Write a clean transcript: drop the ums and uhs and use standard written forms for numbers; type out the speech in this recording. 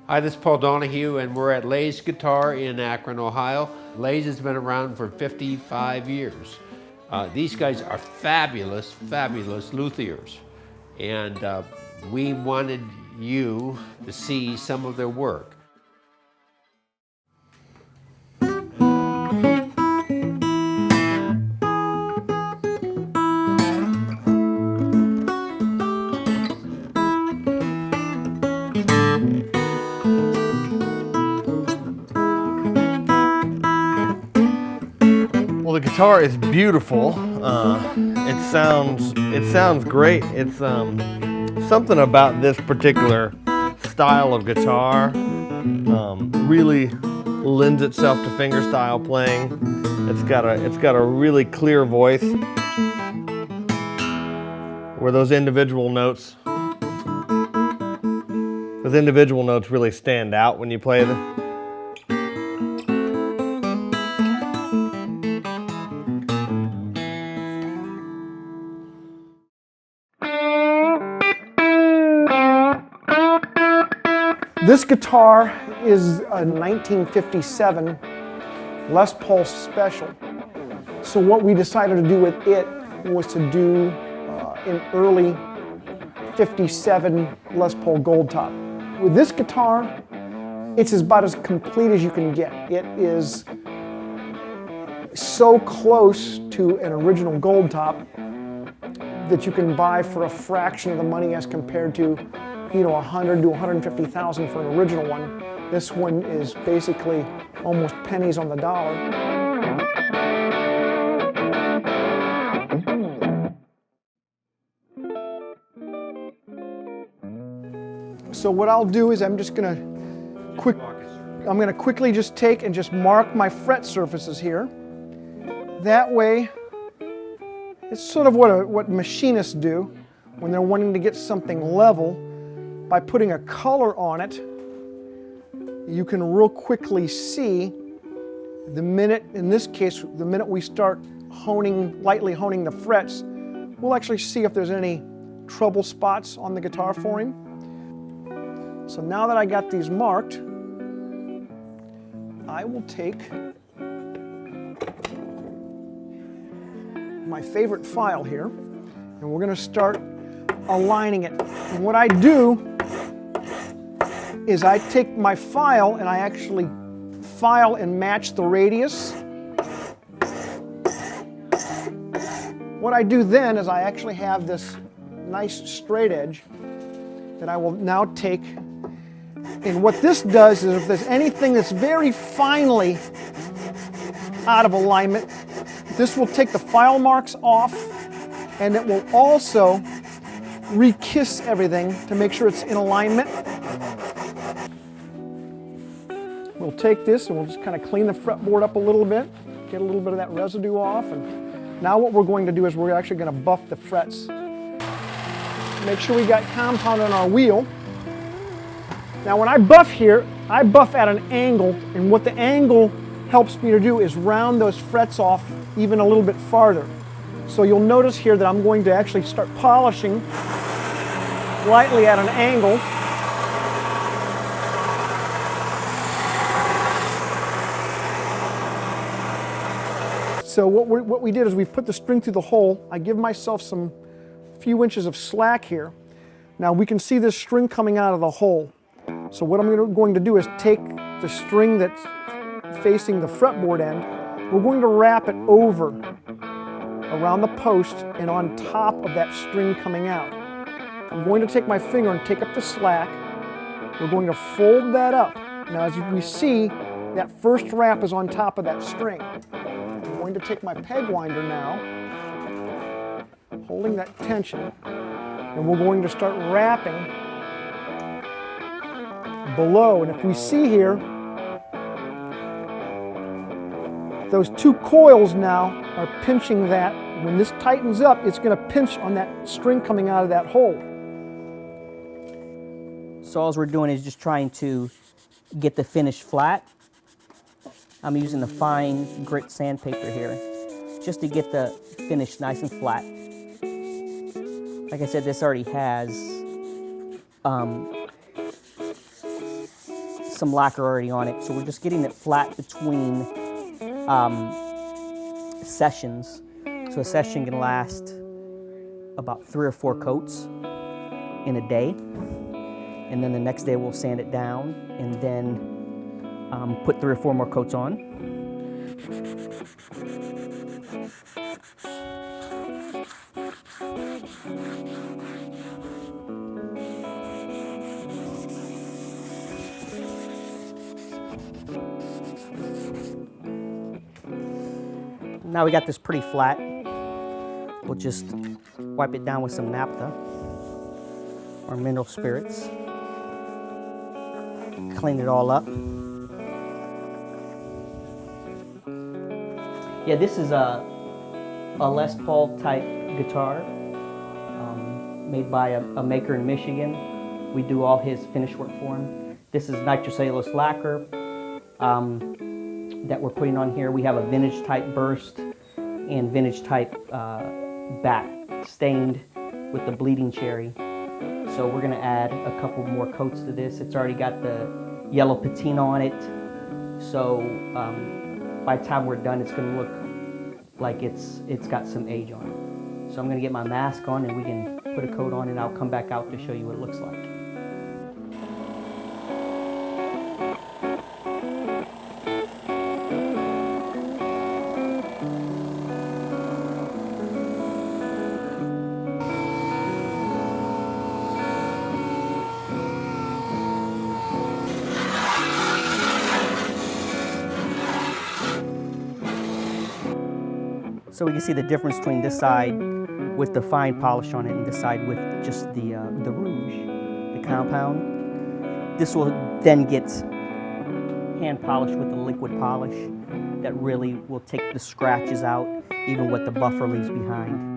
Hi, this is Paul Donahue, and we're at Lay's Guitar in Akron, Ohio. Lay's has been around for 55 years. These guys are fabulous, fabulous luthiers. And we wanted you to see some of their work. Well, the guitar is beautiful. It sounds great. It's something about this particular style of guitar really lends itself to fingerstyle playing. It's got a really clear voice where those individual notes really stand out when you play them. This guitar is a 1957 Les Paul Special. So what we decided to do with it was to do an early 57 Les Paul Gold Top. With this guitar, it's about as complete as you can get. It is so close to an original Gold Top that you can buy for a fraction of the money as compared to, you know, $100,000 to $150,000 for an original one. This one is basically almost pennies on the dollar. So what I'll do is I'm gonna quickly just take and just mark my fret surfaces here. That way, it's sort of what machinists do when they're wanting to get something level. By putting a color on it, you can real quickly see the minute, in this case, the minute we start lightly honing the frets, we'll actually see if there's any trouble spots on the guitar for him. So now that I got these marked, I will take my favorite file here, and we're going to start aligning it. And what I do is I take my file and I actually file and match the radius. What I do then is I actually have this nice straight edge that I will now take. And what this does is if there's anything that's very finely out of alignment, this will take the file marks off, and it will also re-kiss everything to make sure it's in alignment. We'll take this and we'll just kind of clean the fretboard up a little bit, get a little bit of that residue off, and now what we're going to do is we're actually going to buff the frets. Make sure we got compound on our wheel. Now when I buff here, I buff at an angle, and what the angle helps me to do is round those frets off even a little bit farther. So you'll notice here that I'm going to actually start polishing lightly at an angle. So what we did is we've put the string through the hole. I give myself some few inches of slack here. Now we can see this string coming out of the hole. So what I'm going to do is take the string that's facing the fretboard end, we're going to wrap it over around the post and on top of that string coming out. I'm going to take my finger and take up the slack. We're going to fold that up. Now as we see, that first wrap is on top of that string. I'm going to take my peg winder now, holding that tension, and we're going to start wrapping below. And if we see here, those two coils now are pinching that. When this tightens up, it's going to pinch on that string coming out of that hole. So all we're doing is just trying to get the finish flat. I'm using the fine grit sandpaper here just to get the finish nice and flat. Like I said, this already has some lacquer already on it, so we're just getting it flat between sessions. So a session can last about 3 or 4 coats in a day, and then the next day we'll sand it down and then put 3 or 4 more coats on. Now we got this pretty flat. We'll just wipe it down with some naphtha or mineral spirits. Clean it all up. Yeah, this is a Les Paul type guitar made by a maker in Michigan. We do all his finish work for him. This is nitrocellulose lacquer that we're putting on here. We have a vintage type burst and vintage type back stained with the bleeding cherry. So we're gonna add a couple more coats to this. It's already got the yellow patina on it. So by the time we're done, it's gonna look like it's got some age on it. So I'm gonna get my mask on and we can put a coat on and I'll come back out to show you what it looks like. So we can see the difference between this side with the fine polish on it and this side with just the rouge, the compound. This will then get hand polished with the liquid polish that really will take the scratches out, even what the buffer leaves behind.